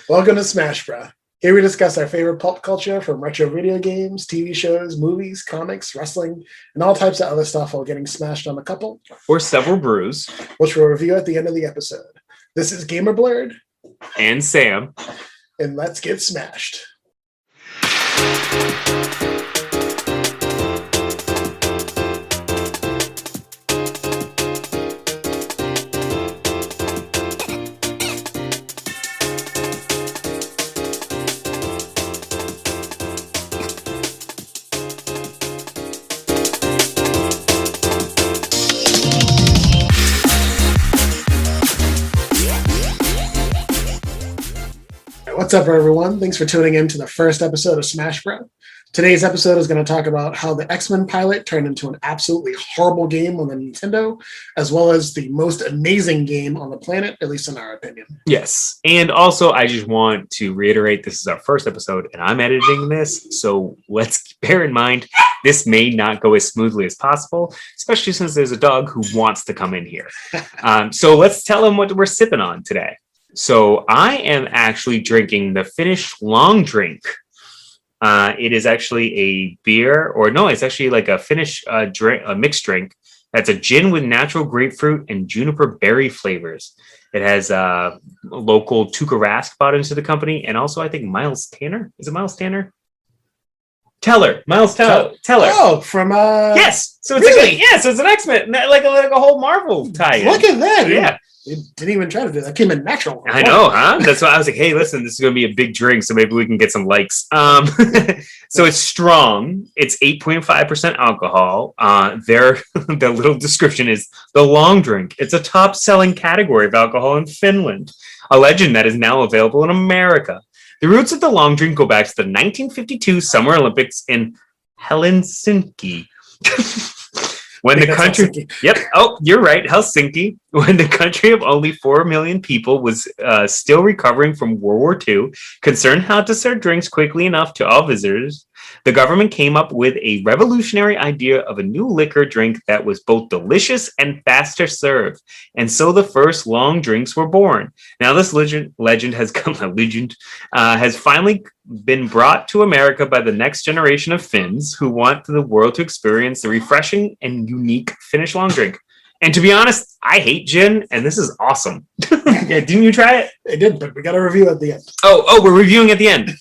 Welcome to Smash Bros. Here we discuss our favorite pulp culture from retro video games, TV shows, movies, comics, wrestling, and all types of other stuff while getting smashed on a couple or several brews, which we'll review at the end of the episode. This is Gamer Blurred and Sam, and let's get smashed. What's up, everyone? Thanks for tuning in to the first episode of Smash Bros. Today's episode is going to talk about how the XMEN Pilot turned into an absolutely horrible game on the Nintendo, as well as the most amazing game on the planet, at least in our opinion. Yes, and also I just want to reiterate this is our first episode, and I'm editing this, so let's bear in mind this may not go as smoothly as possible, especially since there's a dog who wants to come in here. So let's tell him what we're sipping on today. So I am actually drinking the Finnish long drink. It is actually a beer, or no, it's actually like a Finnish drink, a mixed drink. That's a gin with natural grapefruit and juniper berry flavors. It has local Tuukka Rask bought into the company, and also I think Miles Tanner. Is it Miles Tanner? Miles Teller. Oh, from yes. So it's really? So it's an X-Men, like a whole Marvel tie-in. Look at that! Yeah. It didn't even try to do that. It came in natural. I know, huh? That's why I was like, hey, listen, this is going to be a big drink, so maybe we can get some likes. So it's strong. It's 8.5% alcohol. Their little description is the long drink. It's a top-selling category of alcohol in Finland, a legend that is now available in America. The roots of the long drink go back to the 1952 Summer Olympics in Helsinki. When the country, you're right, Helsinki. When the country of only 4 million people was still recovering from World War II, concerned how to serve drinks quickly enough to all visitors, the government came up with a revolutionary idea of a new liquor drink that was both delicious and faster served. And so the first long drinks were born. Now this legend has finally been brought to America by the next generation of Finns who want the world to experience the refreshing and unique Finnish long drink. And to be honest, I hate gin, and this is awesome. Yeah, didn't you try it? I did, but we got a review at the end. Oh, we're reviewing at the end.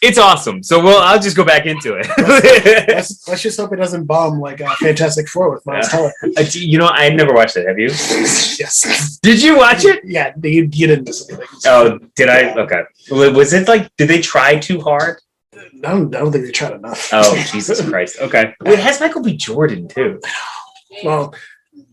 It's awesome. So I'll just go back into it. let's just hope it doesn't bomb like Fantastic Four with Miles Teller. I never watched it. Have you? Yes. Did you watch it? Yeah, you didn't miss anything. Oh, did I? Okay. Was it like, did they try too hard? I don't think they tried enough. Oh, Jesus Christ. Okay. Well, it has Michael B. Jordan, too. Well,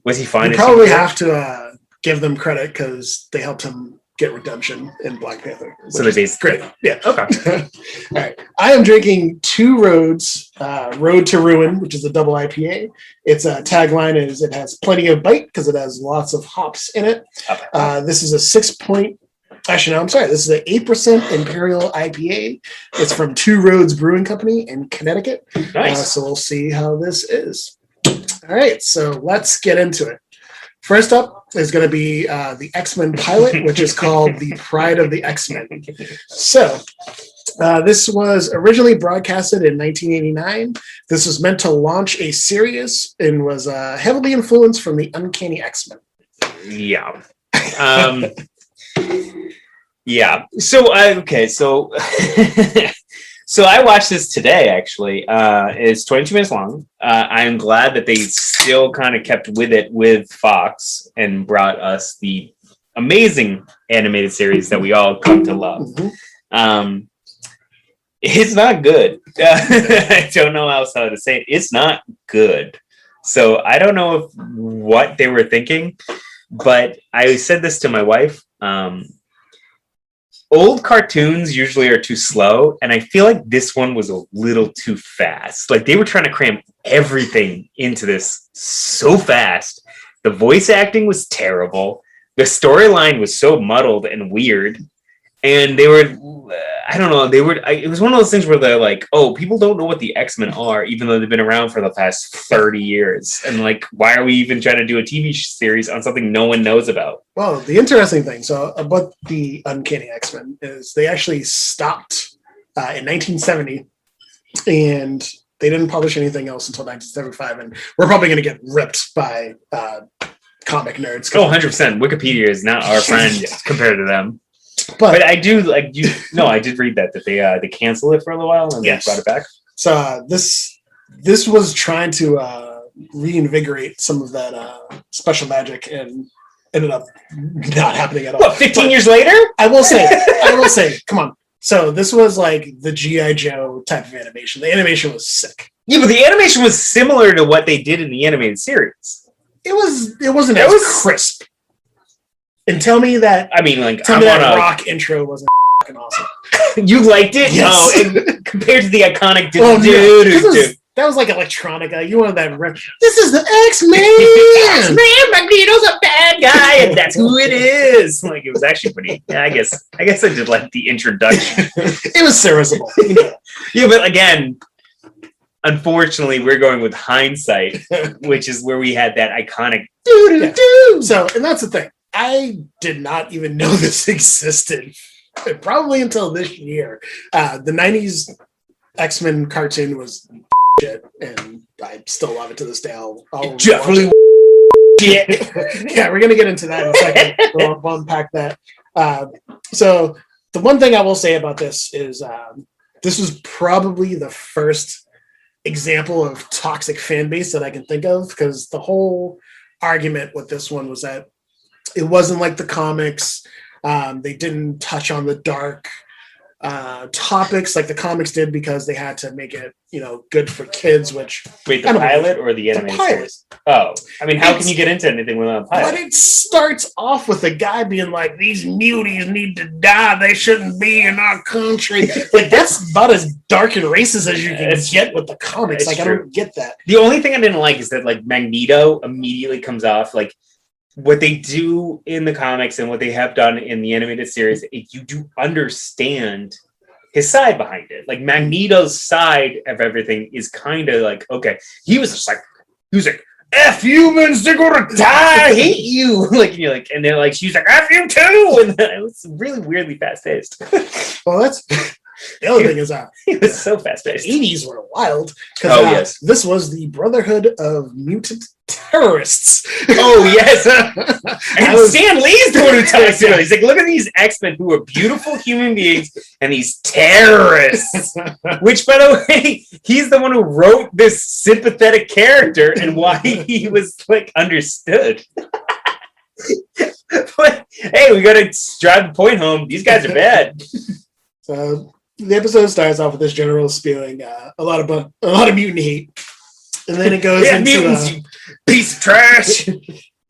was he fine? You probably have to give them credit because they helped him get redemption in Black Panther. So they basically great. Yeah. Okay. All right. I am drinking Two Roads Road to Ruin, which is a double IPA. Its tagline is it has plenty of bite because it has lots of hops in it. This is a 6-point. Actually, no, I'm sorry. This is an 8% Imperial IPA. It's from Two Roads Brewing Company in Connecticut. Nice. So we'll see how this is. All right. So let's get into it. First up is going to be the XMEN Pilot, which is called The Pride of the X-Men. So this was originally broadcasted in 1989. This was meant to launch a series and was heavily influenced from the Uncanny X-Men. Yeah. Yeah. So So I watched this today, actually. It's 22 minutes long. I'm glad that they still kind of kept with it with Fox and brought us the amazing animated series that we all come to love. It's not good. I don't know else how to say it. It's not good. So I don't know what they were thinking, but I said this to my wife. Old cartoons usually are too slow, and I feel like this one was a little too fast. Like they were trying to cram everything into this so fast. The voice acting was terrible. The storyline was so muddled and weird. and they were, I don't know, it was one of those things where they're like, oh, people don't know what the X-Men are, even though they've been around for the past 30 years. And like, why are we even trying to do a TV series on something no one knows about? Well, the interesting thing, so about the Uncanny X-Men is they actually stopped in 1970, and they didn't publish anything else until 1975, and we're probably going to get ripped by comic nerds. Oh, 100%. Wikipedia is not our friend compared to them. But I do like you. No, I did read that they canceled it for a little while and they brought it back. So this was trying to reinvigorate some of that special magic, and ended up not happening at all. What, 15 years later? I will say, come on. So this was like the G.I. Joe type of animation. The animation was sick. Yeah, but the animation was similar to what they did in the animated series. It wasn't as crisp. And tell me that rock intro wasn't fucking awesome. You liked it? Yes. Oh, and compared to the iconic that was like electronica. You wanted that this is the X-Men! X-Men! Magneto's a bad guy, and that's who it is! Like, it was actually pretty... Yeah, I guess I did like the introduction. It was serviceable. Yeah, but again, unfortunately, we're going with hindsight, which is where we had that iconic doo-doo-doo. So, and that's the thing. I did not even know this existed, probably until this year. The 90s X-Men cartoon was shit, and I still love it to this day. I'll definitely shit. Yeah, we're going to get into that in a second. We'll unpack that. So the one thing I will say about this is this was probably the first example of toxic fan base that I can think of, because the whole argument with this one was that it wasn't like the comics. They didn't touch on the dark topics like the comics did, because they had to make it, good for kids. Which wait, the pilot or the animated series? Oh, I mean, how can you get into anything without a pilot? But it starts off with a guy being like, "These muties need to die. They shouldn't be in our country." Like, that's about as dark and racist as you can get with the comics. Like, I don't get that. The only thing I didn't like is that like Magneto immediately comes off like. What they do in the comics and what they have done in the animated series, you do understand his side behind it. Like Magneto's side of everything is kind of like, okay, he was like, F humans, they're gonna die, I hate you. Like, and you're like, and they're like, she's like, F you too. And it was really weirdly fast paced. Well, that's the other thing is it was so fast paced. The 80s were wild. Yes. This was the Brotherhood of Mutant Terrorists. Oh, yes. And Stan Lee's the one who talks about it. He's like, look at these X-Men who are beautiful human beings and these terrorists. Which, by the way, he's the one who wrote this sympathetic character and why he was, like, understood. But, hey, we gotta drive the point home. These guys are bad. So the episode starts off with this general spewing a lot of mutant hate. And then it goes into mutants, you piece of trash.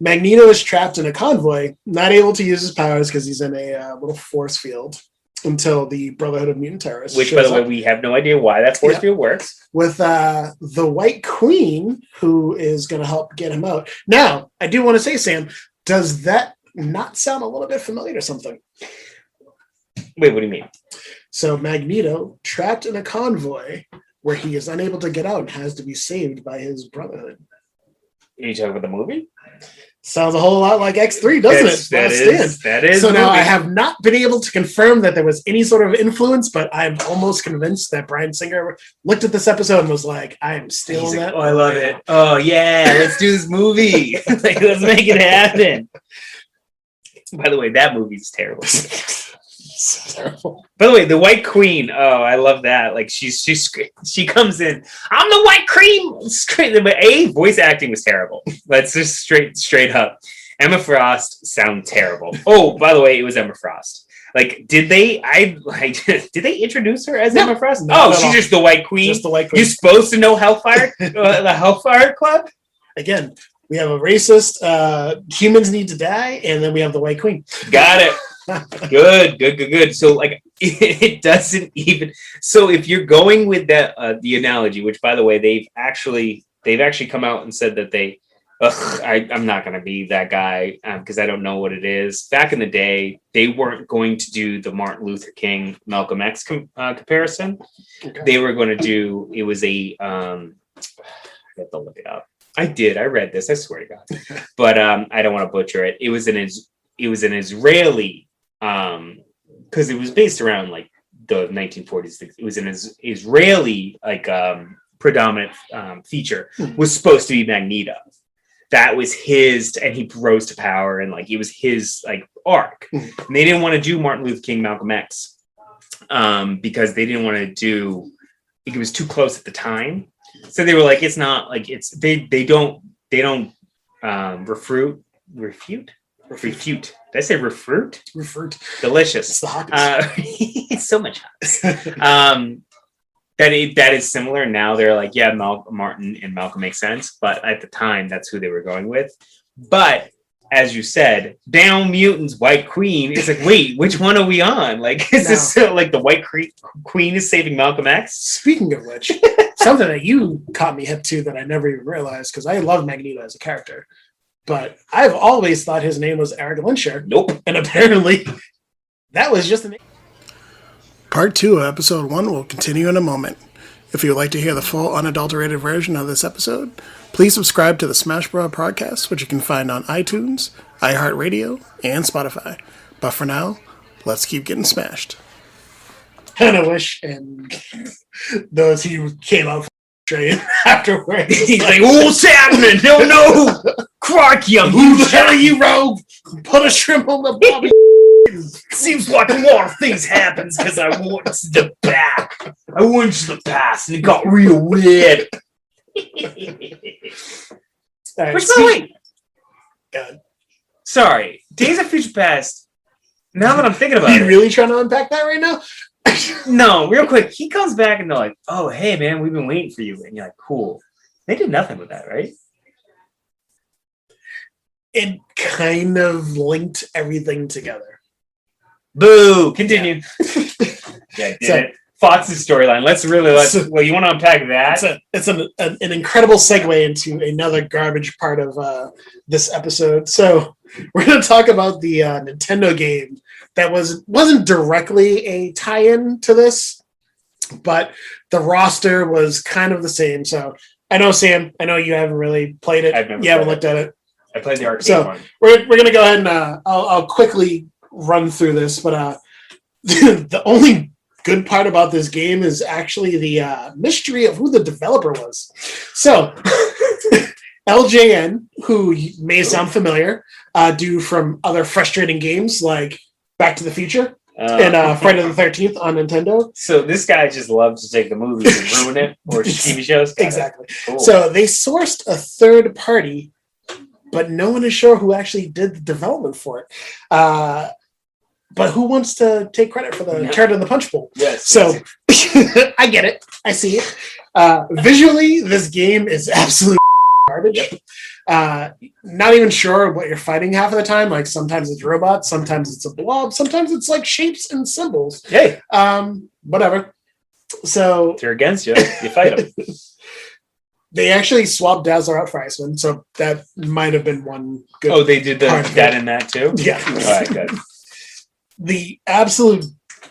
Magneto is trapped in a convoy, not able to use his powers because he's in a little force field until the Brotherhood of Mutant Terrorists. Which, by the way, we have no idea why that force field works. With the White Queen, who is going to help get him out. Now, I do want to say, Sam, does that not sound a little bit familiar to something? Wait, what do you mean? So Magneto, trapped in a convoy where he is unable to get out and has to be saved by his Brotherhood. Are you talking about the movie? Sounds a whole lot like X3, doesn't it? That is. So now I have not been able to confirm that there was any sort of influence, but I'm almost convinced that Bryan Singer looked at this episode and was like, I am stealing that. Oh, I love it. Oh, yeah, let's do this movie. Like, let's make it happen. By the way, that movie's terrible. So terrible. By the way, the White Queen. Oh, I love that. Like she comes in. I'm the White Queen. But voice acting was terrible. Let's just straight up. Emma Frost sound terrible. Oh, by the way, it was Emma Frost. Like, did they introduce her as Emma Frost? No, she's just the White Queen. Just the White Queen. You're supposed to know Hellfire, the Hellfire Club. Again, we have a racist. Humans need to die, and then we have the White Queen. Got it. Good. So like it doesn't even. So if you're going with that the analogy, which by the way they've actually come out and said that they I'm not going to be that guy because I don't know what it is. Back in the day, they weren't going to do the Martin Luther King Malcolm X comparison. Okay. They were going to do, it was a, I have to look it up. I read this, I swear to God. But I don't want to butcher it. It was an Israeli, because it was based around like the 1940s. It was an Israeli like predominant feature was supposed to be Magneto. That was his, and he rose to power, and like it was his like arc. And they didn't want to do Martin Luther King, Malcolm X, because they didn't want to do. It was too close at the time, so they were like, it's not like it's they don't refute. Did I say refute? Refute. Delicious. It's the hottest. So much hottest. That is similar. Now they're like, yeah, Martin and Malcolm make sense, but at the time, that's who they were going with. But as you said, down mutants, White Queen. It's like, wait, which one are we on? Like, is this like the White Queen is saving Malcolm X? Speaking of which, something that you caught me hip to that I never even realized, because I love Magneto as a character, but I've always thought his name was Eric Lyncher. Nope. And apparently, that was just a name. Part 2 of Episode 1 will continue in a moment. If you would like to hear the full unadulterated version of this episode, please subscribe to the Smash Bros. Podcast, which you can find on iTunes, iHeartRadio, and Spotify. But for now, let's keep getting smashed. And I wish, and those who came out straight afterwards. He's like, what's happening? No! Crikey, Who the hell are you, rogue? Put a shrimp on the bobby. Seems like a lot of things happens because I went to the back. I went to the past and it got real weird. Right, which, by the way, God. Sorry, Days of Future Past. Now that I'm thinking about Are it, you really trying to unpack that right now? No, real quick. He comes back and they're like, "Oh, hey, man, we've been waiting for you," and you're like, "Cool." They did nothing with that, right? It kind of linked everything together. Boo! Continue. Yeah, did it. Fox's storyline. Well, you want to unpack that? It's an incredible segue into another garbage part of this episode. So we're going to talk about the Nintendo game that wasn't directly a tie-in to this, but the roster was kind of the same. So I know, Sam, I know you haven't really played it. You haven't looked at it. I played the arcade one. We're going to go ahead and I'll quickly run through this, but the only good part about this game is actually the mystery of who the developer was. So LJN, who may sound familiar, do from other frustrating games like Back to the Future and Friday the 13th on Nintendo. So this guy just loves to take the movies and ruin it, or TV shows. Exactly. Cool. So they sourced a third party, but no one is sure who actually did the development for it. But who wants to take credit for the turd in the punch bowl? Yes. So I get it. I see it. Visually, this game is absolute garbage. Not even sure what you're fighting half of the time. Like sometimes it's robots, sometimes it's a blob, sometimes it's like shapes and symbols. Hey. Whatever. So if they're against you, you fight them. They actually swapped Dazzler out for Iceman, so that might have been one good. Oh, they did that in that too? Yeah. All right, good. The absolute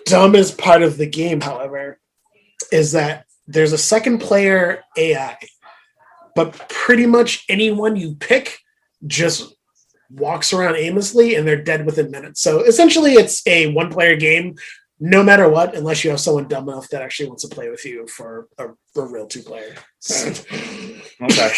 dumbest part of the game, however, is that there's a second player AI, but pretty much anyone you pick just walks around aimlessly and they're dead within minutes. So essentially it's a one-player game no matter what, unless you have someone dumb enough that actually wants to play with you for a real two-player. Okay.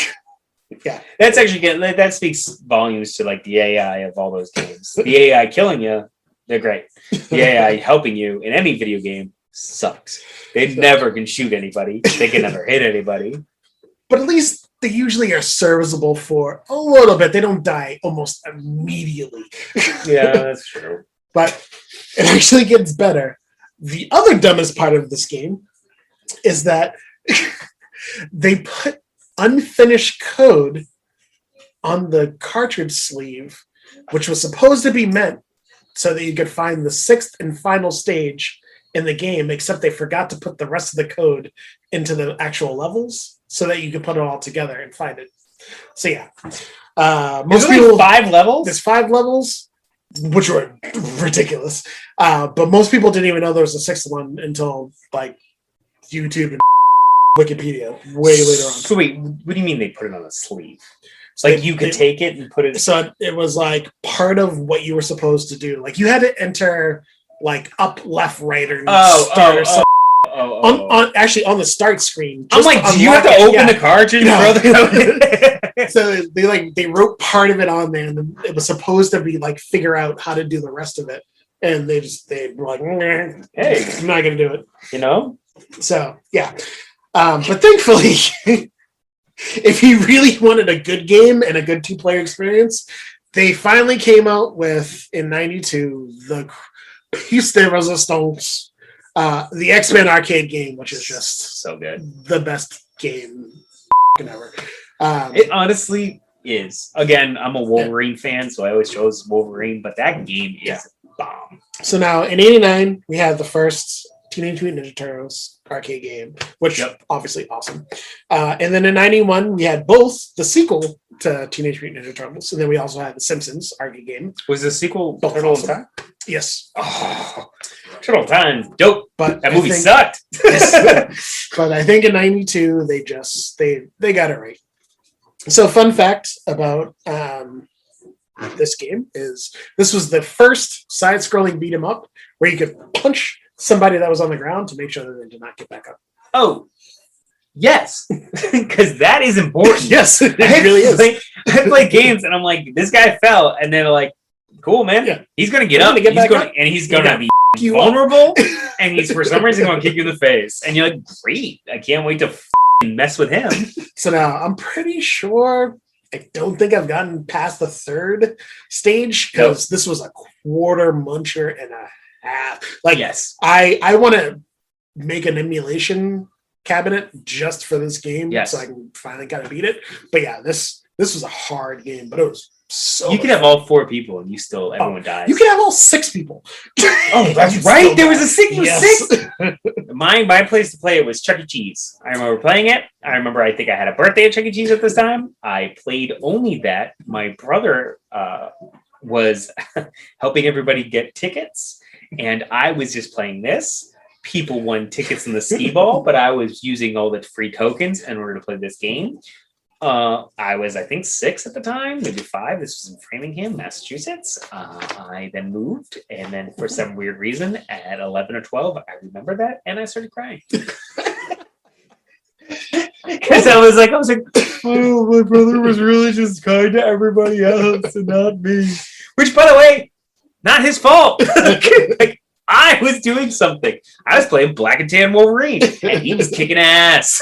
Yeah. That's actually good. That speaks volumes to like the AI of all those games. The AI killing you, they're great. The AI helping you in any video game sucks. They never can shoot anybody. They can never hit anybody. But at least they usually are serviceable for a little bit. They don't die almost immediately. Yeah, that's true. But it actually gets better. The other dumbest part of this game is that they put unfinished code on the cartridge sleeve, which was supposed to be meant so that you could find the sixth and final stage in the game, except they forgot to put the rest of the code into the actual levels so that you could put it all together and find it. So yeah, There's most only people 5 levels. there's 5 levels, which were ridiculous. But most people didn't even know there was a 6th one until like YouTube and Wikipedia way later on. So wait, what do you mean they put it on a sleeve? So Like you could take it and put it. So it was like part of what you were supposed to do. Like you had to enter like up, left, right, or start or something. Actually on the start screen. I'm like, do you have to open the cartridge, brother? So they wrote part of it on there, and it was supposed to be like figure out how to do the rest of it, and they were like, hey, I'm not gonna do it. You know. So yeah, but thankfully, if you really wanted a good game and a good 2-player experience, they finally came out with in '92 the Piece de Resistance. The X-Men arcade game, which is just so good, the best game ever. It honestly is. Again, I'm a Wolverine fan, so I always chose Wolverine, but that game is bomb. So now in '89, we had the first Teenage Mutant Ninja Turtles arcade game, which obviously awesome. And then in '91, we had both the sequel to Teenage Mutant Ninja Turtles, and then we also had the Simpsons arcade game. Was the sequel Turtle in Time? Yes. Oh, Turtle in Time, dope. But that movie sucked. But I think in '92 they got it right. So fun fact about this game is this was the first side-scrolling beat 'em up where you could punch somebody that was on the ground to make sure that they did not get back up. Oh, yes, because that is important. Yes, it really is. I play games and I'm like, this guy fell, and they're like, cool, man. He's gonna get up. He's gonna be vulnerable, and he's for some reason gonna kick you in the face. And you're like, great! I can't wait to mess with him. So now I'm pretty sure. I don't think I've gotten past the 3rd stage because this was a quarter muncher and a half. Like, yes, I want to make an emulation cabinet just for this game, so I can finally kind of beat it. But yeah, this was a hard game, but it was so. You could have all 4 people, and everyone dies. You could have all 6 people. Oh, that's right. There was a 6. My place to play it was Chuck E. Cheese. I remember playing it. I think I had a birthday at Chuck E. Cheese at this time. I played only that. My brother was helping everybody get tickets, and I was just playing this. People won tickets in the skee ball, but I was using all the free tokens in order to play this game. I was, I think, 6 at the time, maybe 5. This was in Framingham, Massachusetts. I then moved, and then for some weird reason, at 11 or 12, I remember that, and I started crying. Because I was like, oh, my brother was really just kind to everybody else and not me. Which, by the way, not his fault. Like, I was doing something. I was playing Black and Tan Wolverine, and he was kicking ass.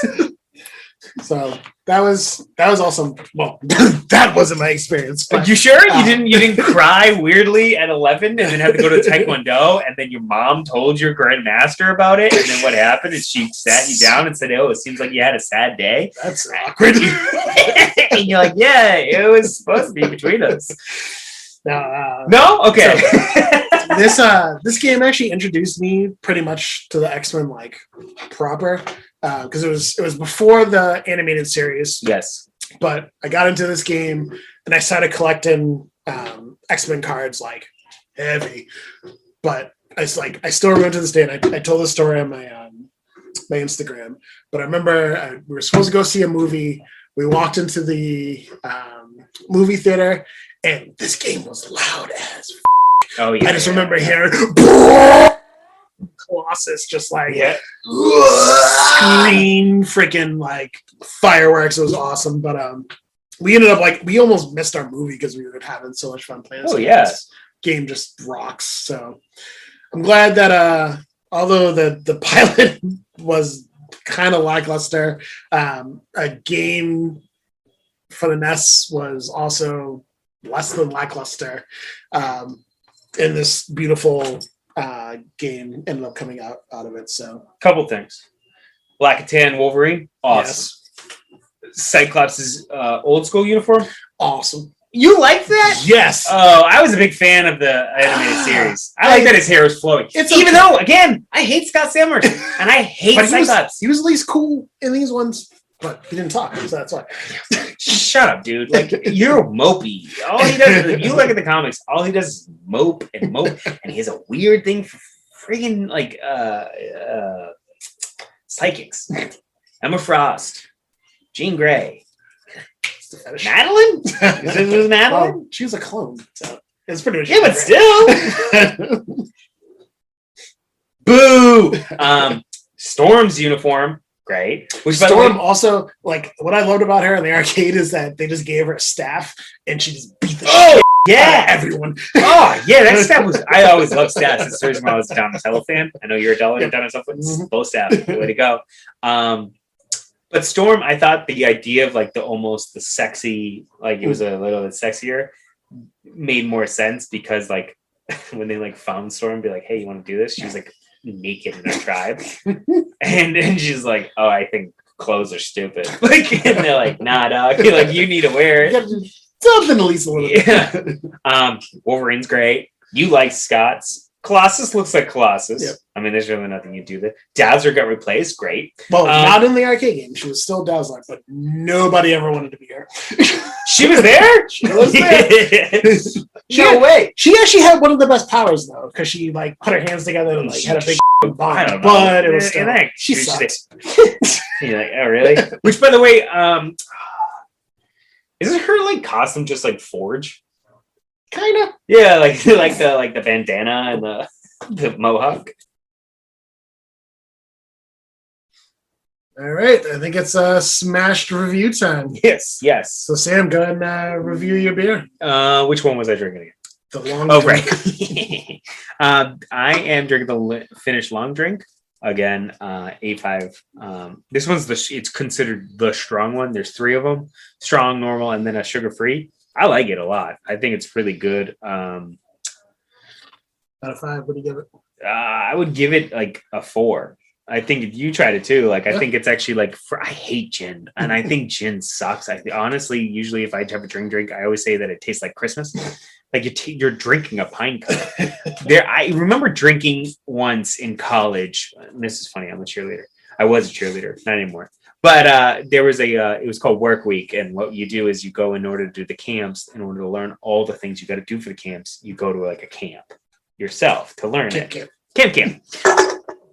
So that was awesome. Well, that wasn't my experience. But, you sure you didn't cry weirdly at 11 and then have to go to Taekwondo, and then your mom told your grandmaster about it, and then what happened is she sat you down and said, "Oh, it seems like you had a sad day." That's awkward. And you're like, "Yeah, it was supposed to be between us." No, okay. So, this game actually introduced me pretty much to the X-Men like proper. Because it was before the animated series. Yes. But I got into this game and I started collecting X-Men cards like heavy. But I still remember to this day, and I told the story on my my Instagram. But I remember we were supposed to go see a movie. We walked into the movie theater, and this game was loud as Oh yeah. I just remember hearing Colossus just like screen freaking like fireworks. It was awesome. But we ended up we almost missed our movie because we were having so much fun playing this. Oh yeah. This game just rocks. So I'm glad that although the pilot was kind of lackluster, a game for the NES was also less than lackluster. And this beautiful game ended up coming out of it. So, couple things: Black and Tan Wolverine, awesome. Yes. Cyclops' old school uniform, awesome. You like that? Yes. Oh, I was a big fan of the animated series. I like that his hair is flowing. Even though, again, I hate Scott Summers and I hate Cyclops. He was at least cool in these ones. but he didn't talk, so that's why. Shut up, dude. Like, you're mopey. All he does, if you look at the comics, all he does is mope and mope, and he has a weird thing for friggin' like psychics. Emma Frost, Jean Grey, Madeline. Is it Madeline? Well, she was a clone, so it's pretty much. Yeah, but still. Boo. Storm's uniform. Great. Which, by Storm the way, also, like, what I loved about her in the arcade is that they just gave her a staff and she just beat the oh shit yeah, out of everyone. oh yeah, that staff was. I always loved staffs. It's the reason why I was a Donatello fan. I know you're a Donatello fan. Mhm. Both staff, way to go. But Storm, I thought the idea of like the sexy, like it was a little bit sexier, made more sense because like when they like found Storm, be like, hey, you want to do this? She was like naked in her tribe, and she's like, oh, I think clothes are stupid. Like, and they're like, nah, dog, like you need to wear it. Something at least a little bit. Yeah. Wolverine's great. You like Scott's. Colossus looks like Colossus. Yep. I mean, there's really nothing you do there. Dazzler got replaced. Great. Well, not in the arcade game. She was still Dazzler, but nobody ever wanted to be her. She was there? She was there. No way. She actually had one of the best powers, though, because she like put her hands together and like had a big bomb. I don't know. But it was still, she sucks. You're like, oh, really? Which, by the way, isn't her like costume just like Forge? Kind of. Yeah, like the bandana and the mohawk. All right, I think it's smashed review time. Yes. So Sam, go ahead and review your beer. Which one was I drinking again? The long. Oh, drink. right. I am drinking the Finnish long drink again. A5. This one's it's considered the strong one. There's 3 of them: strong, normal, and then a sugar-free. I like it a lot. I think it's really good. Out of 5, what do you give it? I would give it like a 4. I think if you tried it too, like I think it's actually like I hate gin, and I think gin sucks. Honestly, usually if I have a drink, I always say that it tastes like Christmas. Like you're drinking a pine cup. I remember drinking once in college. And this is funny. I'm a cheerleader. I was a cheerleader, not anymore. But there was it was called Work Week, and what you do is you go in order to do the camps, in order to learn all the things you got to do for the camps. You go to like a camp yourself to learn it. Camp.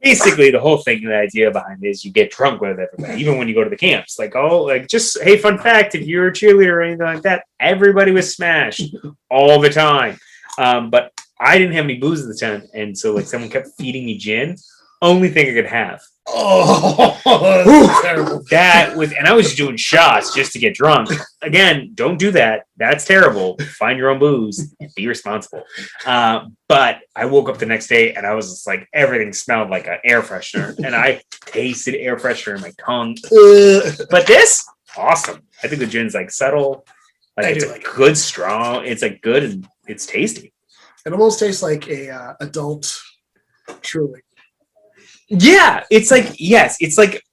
Basically, the whole thing, the idea behind it is you get drunk with everybody, even when you go to the camps. Like, just hey, fun fact: if you're a cheerleader or anything like that, everybody was smashed all the time. But I didn't have any booze at the time, and so like someone kept feeding me gin. Only thing I could have. Oh, that's terrible. That was, and I was doing shots just to get drunk. Again, don't do that. That's terrible. Find your own booze and be responsible. But I woke up the next day and I was just like, everything smelled like an air freshener, and I tasted air freshener in my tongue. But this, awesome. I think the gin's like subtle. Like it's good, strong. It's like good and it's tasty. It almost tastes like a adult Truly. Yeah, it's like, yes, it's like,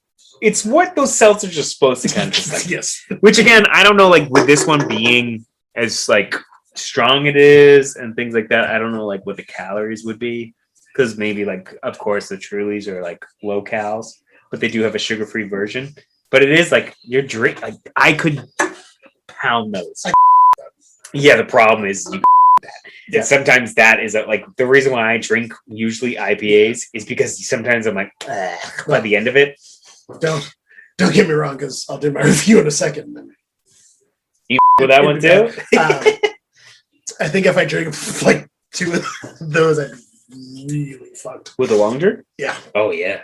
it's what those seltzers are supposed to kind of just like. Yes. Which again, I don't know, like with this one being as like strong it is and things like that, I don't know like what the calories would be, because maybe like, of course, the Trulies are like low calories, but they do have a sugar-free version. But it is like your drink, like I could pound those. Yeah, the problem is you that. Yeah. And sometimes that is like the reason why I drink usually IPAs is because sometimes I'm like by the end of it. Don't get me wrong, because I'll do my review in a second. You with that one too? I think if I drink like two of those, I'd be really fucked. With a long drink? Yeah. Oh yeah.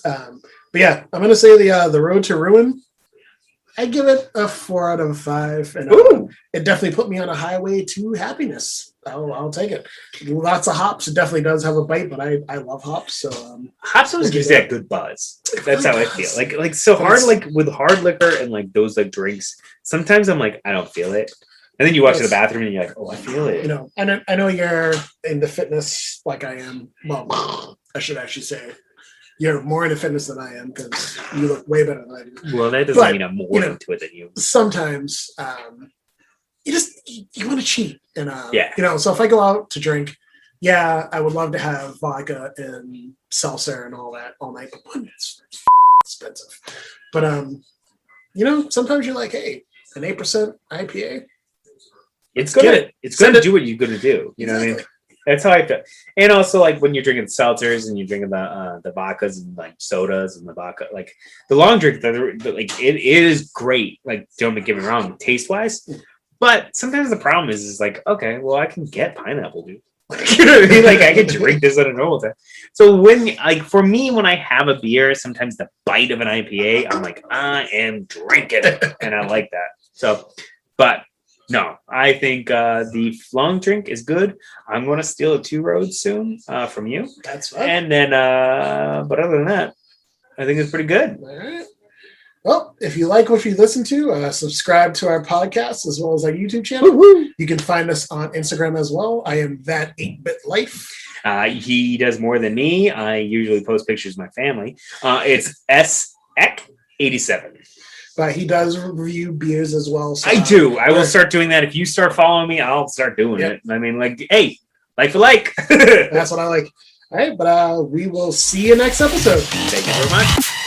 But yeah, I'm gonna say the Road to Ruin. I give it a 4 out of 5, and it definitely put me on a highway to happiness. I'll take it. Lots of hops. It definitely does have a bite, but I love hops. So hops always gives you that good buzz. That's how I feel. Like so hard, like with hard liquor and like those like drinks. Sometimes I'm like, I don't feel it, and then you walk to the bathroom and you're like, oh, I feel it. You know, and I know you're into fitness like I am. Well, I should actually say you're more into fitness than I am, because you look way better than I do. Well, that doesn't mean I'm more into it than you. Sometimes you want to cheat, and yeah, you know. So if I go out to drink, yeah, I would love to have vodka and seltzer and all that all night, but one, it's expensive. But sometimes you're like, hey, an 8% IPA. It's good. It's good to do what you're going to do. You know what I mean? That's how I feel. And also, like when you're drinking seltzers and you're drinking the vodkas and like sodas and the vodka, like the long drink, like it is great. Like don't get me wrong, taste wise. But sometimes the problem is like, okay, well I can get pineapple juice. You know what I mean? Like I can drink this at a normal time. So for me, when I have a beer, sometimes the bite of an IPA, I'm like, I am drinking it, and I like that. So, but. No, I think the long drink is good. I'm going to steal a 2 Roads soon from you. That's fine. And then, but other than that, I think it's pretty good. All right. Well, if you like what you listen to, subscribe to our podcast as well as our YouTube channel. Woo-hoo. You can find us on Instagram as well. I am that 8-bit life. He does more than me. I usually post pictures of my family. It's SEC87. But he does review beers as well. So, I do. I will start doing that. If you start following me, I'll start doing it. I mean, like, hey, like for like. That's what I like. All right, but we will see you next episode. Thank you very much.